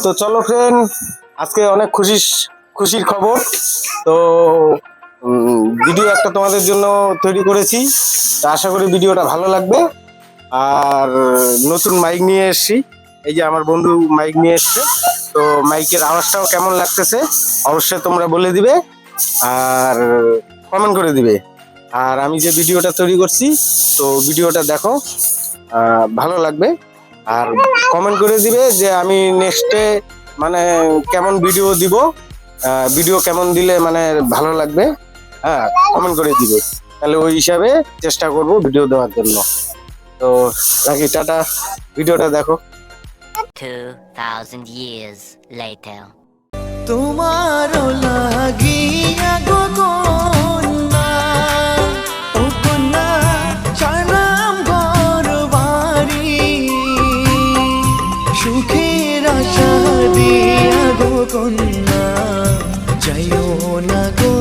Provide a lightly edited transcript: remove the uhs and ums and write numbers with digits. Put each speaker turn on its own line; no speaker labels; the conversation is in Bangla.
তো চলো ফ্রেন্ড, আজকে অনেক খুশির খবর। তো ভিডিও একটা তোমাদের জন্য তৈরি করেছি। তো আশা করি ভিডিওটা ভালো লাগবে। আর নতুন মাইক নিয়ে এসেছি, এই যে আমার বন্ধু মাইক নিয়ে এসছে। তো মাইকের আওয়াজটাও কেমন লাগতেছে অবশ্যই তোমরা বলে দিবে আর কমেন্ট করে দিবে। আর আমি যে ভিডিওটা তৈরি করছি, তো ভিডিওটা দেখো, ভালো লাগবে। আর কমেন্ট করে দিবে যে আমি নেক্সটে মানে কেমন ভিডিও দিব, ভিডিও কেমন দিলে মানে ভালো লাগবে। হ্যাঁ, কমেন্ট করে দিবে, তাহলে ওই হিসাবে চেষ্টা করব ভিডিও দেওয়ার জন্য। তো রাখি, টাটা, ভিডিওটা দেখো।
2000 years later.
তোমারও লাগিয়া গো কন্যা, ও কন্যা সালাম ঘর বাড়ি, সুখের আশা দিয়া গো কন্যা, যাইও না গো